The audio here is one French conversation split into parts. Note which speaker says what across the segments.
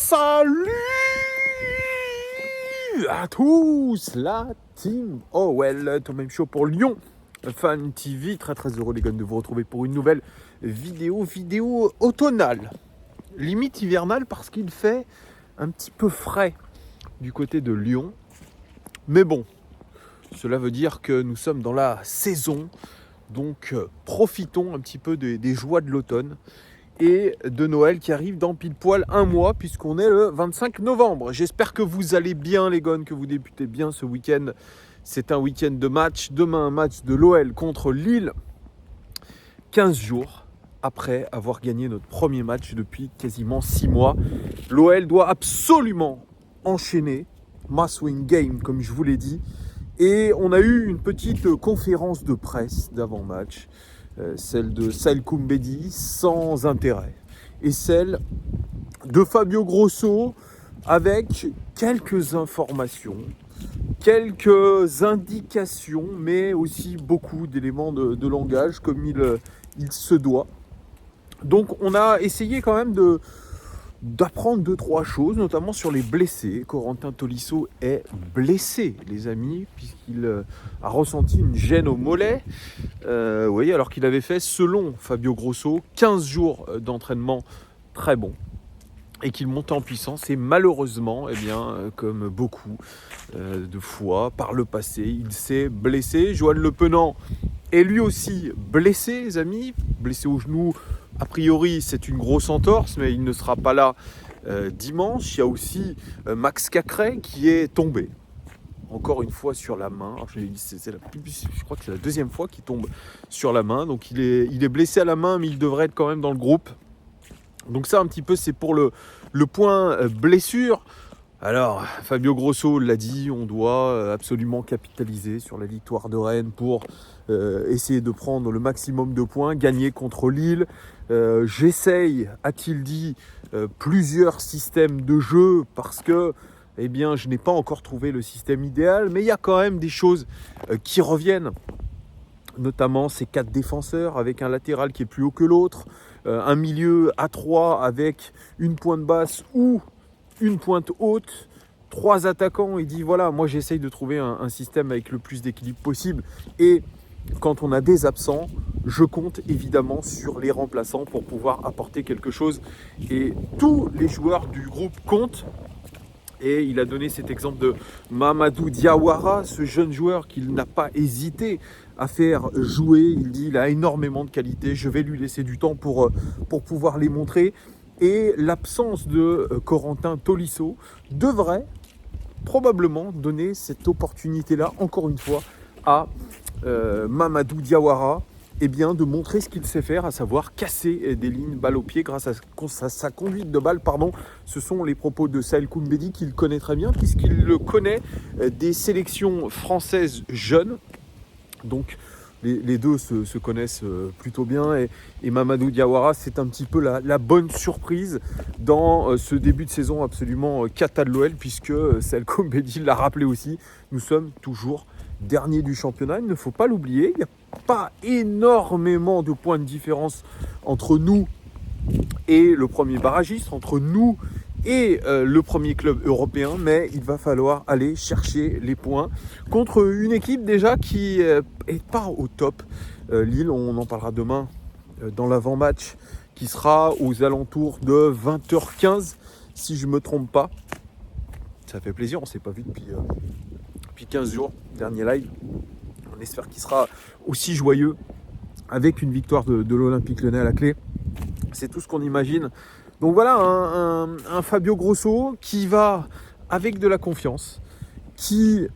Speaker 1: Salut à tous, la team OL, ton même show pour Lyon Fan TV. Très heureux les gars de vous retrouver pour une nouvelle vidéo automnale, limite hivernale parce qu'il fait un petit peu frais du côté de Lyon. Mais bon, cela veut dire que nous sommes dans la saison, donc profitons un petit peu des joies de l'automne et de Noël qui arrive dans pile poil un mois puisqu'on est le 25 novembre. J'espère que vous allez bien les gars, que vous débutez bien ce week-end. C'est un week-end de match. Demain un match de l'OL contre Lille. 15 jours après avoir gagné notre premier match depuis quasiment 6 mois. L'OL doit absolument enchaîner. Must win game comme je vous l'ai dit. Et on a eu une petite conférence de presse d'avant-match. Celle de Saïd Koumbedi sans intérêt et celle de Fabio Grosso avec quelques informations, quelques indications, mais aussi beaucoup d'éléments de langage comme il se doit. Donc on a essayé quand même d'apprendre 2-3 choses, notamment sur les blessés. Corentin Tolisso est blessé, les amis, puisqu'il a ressenti une gêne au mollet. Oui, alors qu'il avait fait, selon Fabio Grosso, 15 jours d'entraînement très bons et qu'il montait en puissance. Et malheureusement, comme beaucoup de fois par le passé, il s'est blessé. Johan Le Penant est lui aussi blessé, les amis, blessé au genou. A priori, c'est une grosse entorse, mais il ne sera pas là dimanche. Il y a aussi Max Cacré qui est tombé. Encore une fois sur la main. Alors, je crois que c'est la deuxième fois qu'il tombe sur la main. Donc il est blessé à la main, mais il devrait être quand même dans le groupe. Donc ça, un petit peu, c'est pour le point blessure. Alors, Fabio Grosso l'a dit, on doit absolument capitaliser sur la victoire de Rennes pour essayer de prendre le maximum de points, gagner contre Lille. J'essaye, a-t-il dit, plusieurs systèmes de jeu parce que je n'ai pas encore trouvé le système idéal, mais il y a quand même des choses qui reviennent, notamment ces 4 défenseurs avec un latéral qui est plus haut que l'autre, un milieu à 3 avec une pointe basse ou une pointe haute, 3 attaquants. Il dit voilà, moi j'essaye de trouver un système avec le plus d'équilibre possible, et quand on a des absents, je compte évidemment sur les remplaçants pour pouvoir apporter quelque chose, et tous les joueurs du groupe comptent. Et il a donné cet exemple de Mamadou Diawara, ce jeune joueur qu'il n'a pas hésité à faire jouer. Il dit il a énormément de qualités, je vais lui laisser du temps pour pouvoir les montrer. Et l'absence de Corentin Tolisso devrait probablement donner cette opportunité-là, encore une fois, à Mamadou Diawara, de montrer ce qu'il sait faire, à savoir casser des lignes balle au pied grâce à sa conduite de balle. Ce sont les propos de Saïd Koumbedi qu'il connaît très bien, puisqu'il le connaît des sélections françaises jeunes. Donc les deux se connaissent plutôt bien, et Mamadou Diawara, c'est un petit peu la bonne surprise dans ce début de saison absolument cata de l'OL, puisque Saïd Koumbedi l'a rappelé aussi, nous sommes toujours dernier du championnat. Il ne faut pas l'oublier, il n'y a pas énormément de points de différence entre nous et le premier barragiste, entre nous et le premier club européen, mais il va falloir aller chercher les points contre une équipe déjà qui est pas au top. Lille, on en parlera demain dans l'avant-match, qui sera aux alentours de 20h15 si je ne me trompe pas. Ça fait plaisir, on ne s'est pas vu depuis 15 jours, dernier live. On espère qu'il sera aussi joyeux avec une victoire de l'Olympique Lyonnais à la clé. C'est tout ce qu'on imagine. Donc voilà, un Fabio Grosso qui va avec de la confiance, qui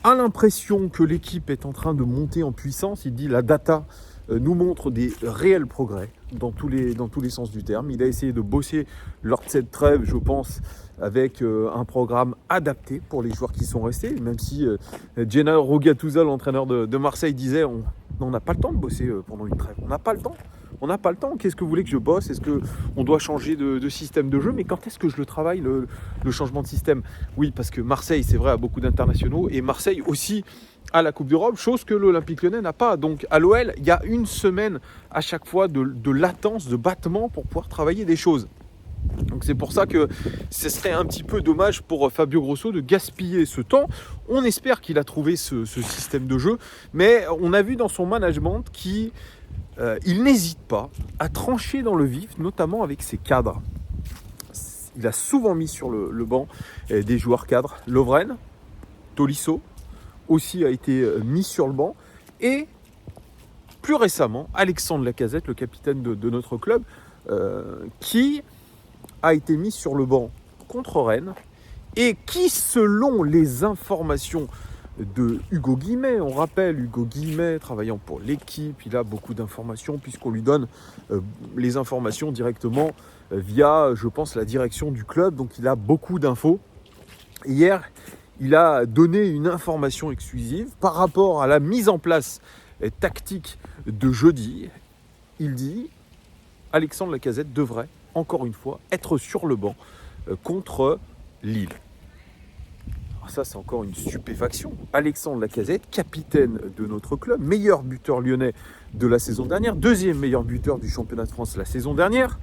Speaker 1: a l'impression que l'équipe est en train de monter en puissance. Il dit la data nous montre des réels progrès dans tous les sens du terme. Il a essayé de bosser lors de cette trêve, je pense, avec un programme adapté pour les joueurs qui sont restés, même si Gennaro Gattuso, l'entraîneur de Marseille, disait on n'a pas le temps de bosser pendant une trêve, on n'a pas le temps, qu'est-ce que vous voulez que je bosse, est-ce qu'on doit changer de système de jeu, mais quand est-ce que je le travaille, le changement de système? Oui, parce que Marseille, c'est vrai, a beaucoup d'internationaux, et Marseille aussi à la Coupe d'Europe, chose que l'Olympique Lyonnais n'a pas. Donc à l'OL, il y a une semaine à chaque fois de latence, de battement pour pouvoir travailler des choses. Donc c'est pour ça que ce serait un petit peu dommage pour Fabio Grosso de gaspiller ce temps. On espère qu'il a trouvé ce système de jeu, mais on a vu dans son management qu'il n'hésite pas à trancher dans le vif, notamment avec ses cadres. Il a souvent mis sur le banc des joueurs cadres. Lovren, Tolisso aussi a été mis sur le banc. Et plus récemment, Alexandre Lacazette, le capitaine de notre club, qui a été mis sur le banc contre Rennes et qui, selon les informations de Hugo Guillemette, on rappelle Hugo Guillemette travaillant pour l'équipe, il a beaucoup d'informations puisqu'on lui donne les informations directement via, je pense, la direction du club, donc il a beaucoup d'infos. Hier, il a donné une information exclusive par rapport à la mise en place tactique de jeudi. Il dit Alexandre Lacazette devrait encore une fois être sur le banc contre Lille. Alors ça, c'est encore une stupéfaction. Alexandre Lacazette, capitaine de notre club, meilleur buteur lyonnais de la saison dernière, deuxième meilleur buteur du championnat de France la saison dernière,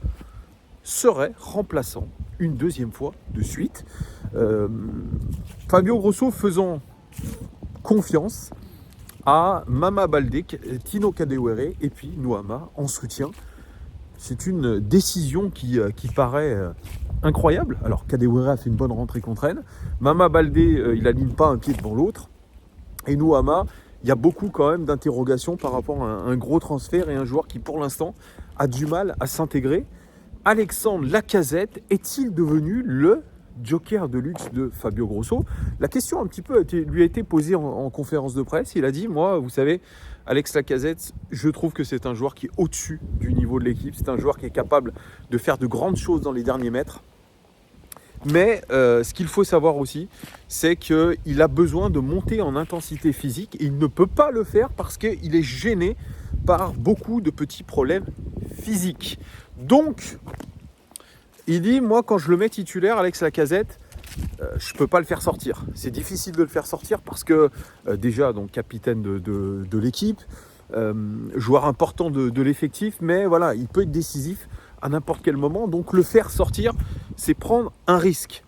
Speaker 1: serait remplaçant une deuxième fois de suite. Fabio Grosso faisant confiance à Mama Baldé, Tino Kadewere et puis Nouama en soutien. C'est une décision qui paraît incroyable. Alors Kadewere a fait une bonne rentrée contre Rennes. Mama Baldé, il n'aligne pas un pied devant l'autre. Et Nouama, il y a beaucoup quand même d'interrogations par rapport à un gros transfert et un joueur qui pour l'instant a du mal à s'intégrer. Alexandre Lacazette est-il devenu le joker de luxe de Fabio Grosso? La question un petit peu lui a été posée en conférence de presse. Il a dit, moi, vous savez, Alex Lacazette, je trouve que c'est un joueur qui est au-dessus du niveau de l'équipe. C'est un joueur qui est capable de faire de grandes choses dans les derniers mètres. Mais ce qu'il faut savoir aussi, c'est qu'il a besoin de monter en intensité physique. Et il ne peut pas le faire parce qu'il est gêné par beaucoup de petits problèmes physiques. Donc, il dit, moi, quand je le mets titulaire, Alex Lacazette, je ne peux pas le faire sortir. C'est difficile de le faire sortir parce que, déjà, donc, capitaine de l'équipe, joueur important de l'effectif, mais voilà, il peut être décisif à n'importe quel moment. Donc, le faire sortir, c'est prendre un risque.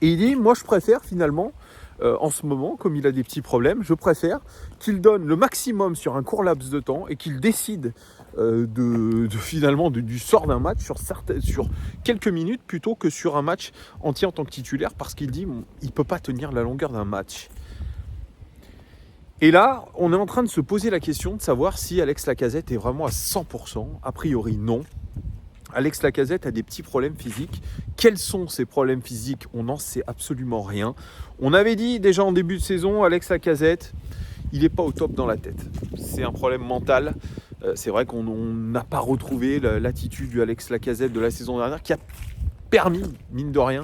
Speaker 1: Et il dit, moi, je préfère finalement, en ce moment, comme il a des petits problèmes, je préfère qu'il donne le maximum sur un court laps de temps et qu'il décide finalement du sort d'un match sur quelques minutes plutôt que sur un match entier en tant que titulaire, parce qu'il dit il ne peut pas tenir la longueur d'un match. Et là, on est en train de se poser la question de savoir si Alex Lacazette est vraiment à 100%. A priori, non. Alex Lacazette a des petits problèmes physiques. Quels sont ces problèmes physiques? On n'en sait absolument rien. On avait dit déjà en début de saison, Alex Lacazette, il n'est pas au top dans la tête. C'est un problème mental. C'est vrai qu'on n'a pas retrouvé l'attitude du Alex Lacazette de la saison dernière qui a permis, mine de rien,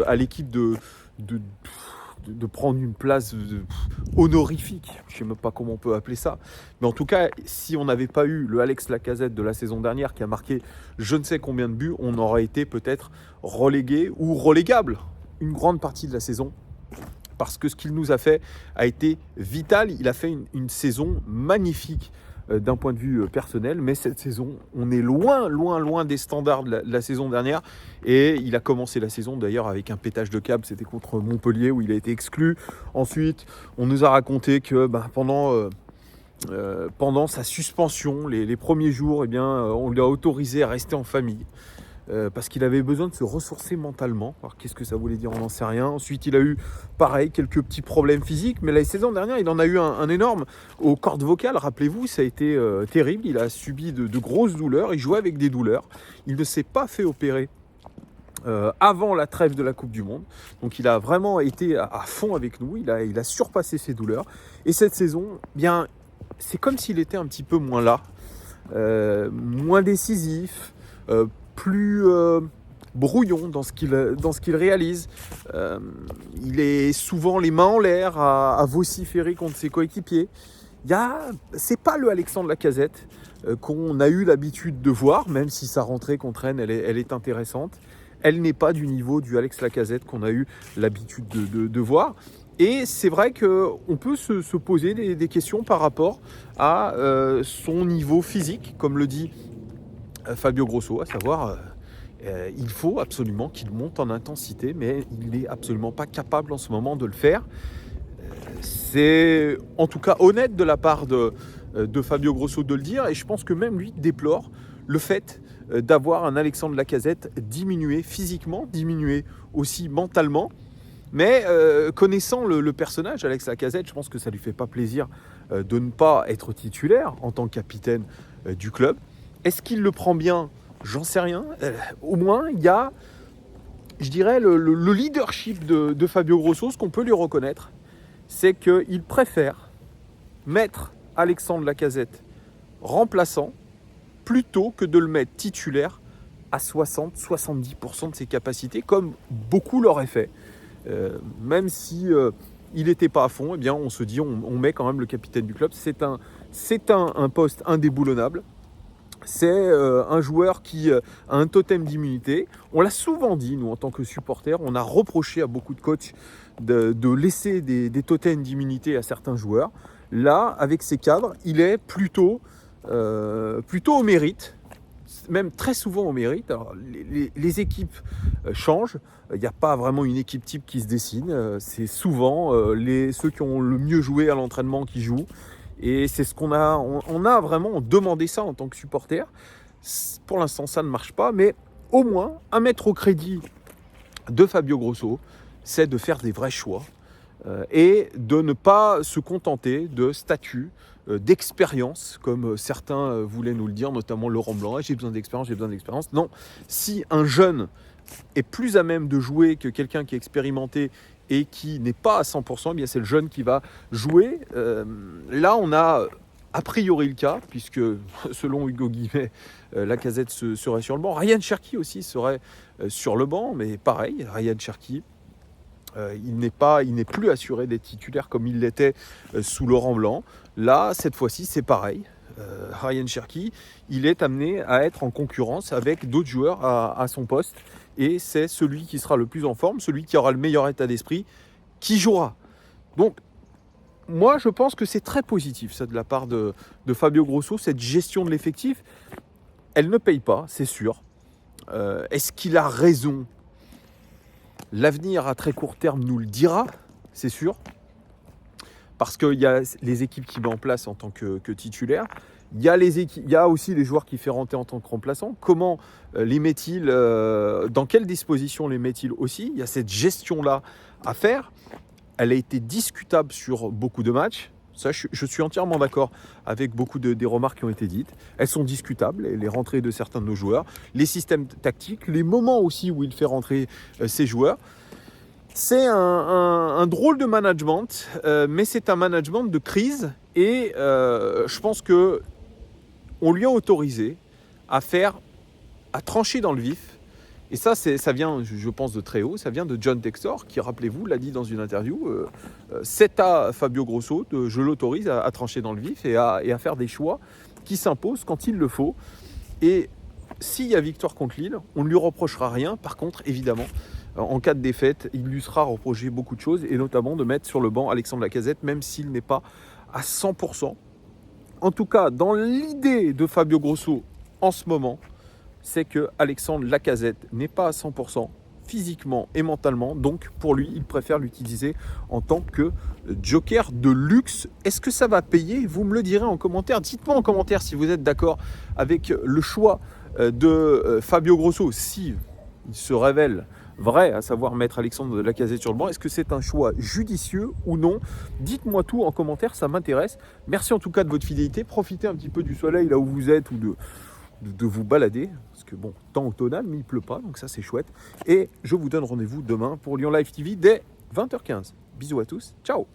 Speaker 1: à l'équipe de prendre une place honorifique. Je ne sais même pas comment on peut appeler ça. Mais en tout cas, si on n'avait pas eu le Alex Lacazette de la saison dernière qui a marqué je ne sais combien de buts, on aurait été peut-être relégué ou relégable une grande partie de la saison. Parce que ce qu'il nous a fait a été vital. Il a fait une saison magnifique d'un point de vue personnel, mais cette saison, on est loin des standards de la saison dernière, et il a commencé la saison d'ailleurs avec un pétage de câble, c'était contre Montpellier où il a été exclu. Ensuite, on nous a raconté que pendant sa suspension, les premiers jours, eh bien, on lui a autorisé à rester en famille. Parce qu'il avait besoin de se ressourcer mentalement. Alors qu'est-ce que ça voulait dire, on n'en sait rien. Ensuite, il a eu, pareil, quelques petits problèmes physiques. Mais la saison dernière, il en a eu un énorme aux cordes vocales. Rappelez-vous, ça a été terrible. Il a subi de grosses douleurs. Il jouait avec des douleurs. Il ne s'est pas fait opérer avant la trêve de la Coupe du Monde. Donc il a vraiment été à fond avec nous. Il a surpassé ses douleurs. Et cette saison, bien, c'est comme s'il était un petit peu moins là. Moins décisif. Plus brouillon dans ce qu'il réalise. Il est souvent les mains en l'air à vociférer contre ses coéquipiers. C'est pas le Alexandre Lacazette qu'on a eu l'habitude de voir, même si sa rentrée contre Rennes, elle est intéressante. Elle n'est pas du niveau du Alex Lacazette qu'on a eu l'habitude de voir. Et c'est vrai qu'on peut se poser des questions par rapport à son niveau physique, comme le dit Fabio Grosso, à savoir Il faut absolument qu'il monte en intensité, mais il n'est absolument pas capable en ce moment de le faire. C'est en tout cas honnête de la part de Fabio Grosso de le dire, et je pense que même lui déplore le fait d'avoir un Alexandre Lacazette diminué physiquement, diminué aussi mentalement. Mais connaissant le personnage, Alex Lacazette, je pense que ça lui fait pas plaisir de ne pas être titulaire en tant que capitaine du club. Est-ce qu'il le prend bien? J'en sais rien. Au moins, il y a, je dirais, le leadership de Fabio Grosso. Ce qu'on peut lui reconnaître, c'est qu'il préfère mettre Alexandre Lacazette remplaçant plutôt que de le mettre titulaire à 60-70% de ses capacités, comme beaucoup l'auraient fait. Même si il n'était pas à fond, eh bien, on se dit on met quand même le capitaine du club. C'est un poste indéboulonnable. C'est un joueur qui a un totem d'immunité. On l'a souvent dit, nous, en tant que supporters, on a reproché à beaucoup de coachs de laisser des totems d'immunité à certains joueurs. Là, avec ses cadres, il est plutôt au mérite, même très souvent au mérite. Alors, les équipes changent. Il n'y a pas vraiment une équipe type qui se dessine. C'est souvent ceux qui ont le mieux joué à l'entraînement qui jouent. Et c'est ce qu'on a. On a vraiment demandé ça en tant que supporter. Pour l'instant, ça ne marche pas. Mais au moins, à mettre au crédit de Fabio Grosso, c'est de faire des vrais choix. Et de ne pas se contenter de statuts, d'expérience, comme certains voulaient nous le dire, notamment Laurent Blanc. J'ai besoin d'expérience. Non, si un jeune est plus à même de jouer que quelqu'un qui est expérimenté et qui n'est pas à 100%, eh bien c'est le jeune qui va jouer. Là, on a a priori le cas, puisque selon Hugo Guillet, Lacazette serait sur le banc. Ryan Cherki aussi serait sur le banc, mais pareil, Ryan Cherki, il n'est plus assuré d'être titulaire comme il l'était sous Laurent Blanc. Là, cette fois-ci, c'est pareil. Ryan Cherki, il est amené à être en concurrence avec d'autres joueurs à son poste. Et c'est celui qui sera le plus en forme, celui qui aura le meilleur état d'esprit, qui jouera. Donc, moi, je pense que c'est très positif, ça, de la part de Fabio Grosso, cette gestion de l'effectif. Elle ne paye pas, c'est sûr. Est-ce qu'il a raison? L'avenir à très court terme nous le dira, c'est sûr. Parce qu'il y a les équipes qu'il met en place en tant que titulaire. Il y a aussi les joueurs qu'il fait rentrer en tant que remplaçants. Comment les met-il, dans quelle disposition les met-il aussi? Il y a cette gestion-là à faire. Elle a été discutable sur beaucoup de matchs. Ça, je suis entièrement d'accord avec beaucoup des remarques qui ont été dites. Elles sont discutables, les rentrées de certains de nos joueurs, les systèmes tactiques, les moments aussi où il fait rentrer ses joueurs. C'est un drôle de management, mais c'est un management de crise. Et je pense qu'on lui a autorisé à trancher dans le vif. Et ça vient, je pense, de très haut. Ça vient de John Textor, qui, rappelez-vous, l'a dit dans une interview. C'est à Fabio Grosso, je l'autorise à trancher dans le vif et à faire des choix qui s'imposent quand il le faut. Et s'il y a victoire contre Lille, on ne lui reprochera rien. Par contre, évidemment, en cas de défaite, il lui sera reproché beaucoup de choses, et notamment de mettre sur le banc Alexandre Lacazette, même s'il n'est pas à 100%. En tout cas, dans l'idée de Fabio Grosso en ce moment, c'est que Alexandre Lacazette n'est pas à 100% physiquement et mentalement. Donc pour lui, il préfère l'utiliser en tant que joker de luxe. Est-ce que ça va payer? Vous me le direz en commentaire. Dites-moi en commentaire si vous êtes d'accord avec le choix de Fabio Grosso, si il se révèle vrai, à savoir mettre Alexandre Lacazette sur le banc. Est-ce que c'est un choix judicieux ou non? Dites-moi tout en commentaire, ça m'intéresse. Merci en tout cas de votre fidélité. Profitez un petit peu du soleil là où vous êtes, ou de vous balader, parce que bon, temps automnal, mais il pleut pas, donc ça c'est chouette. Et je vous donne rendez-vous demain pour Lyon Live TV dès 20h15. Bisous à tous, ciao.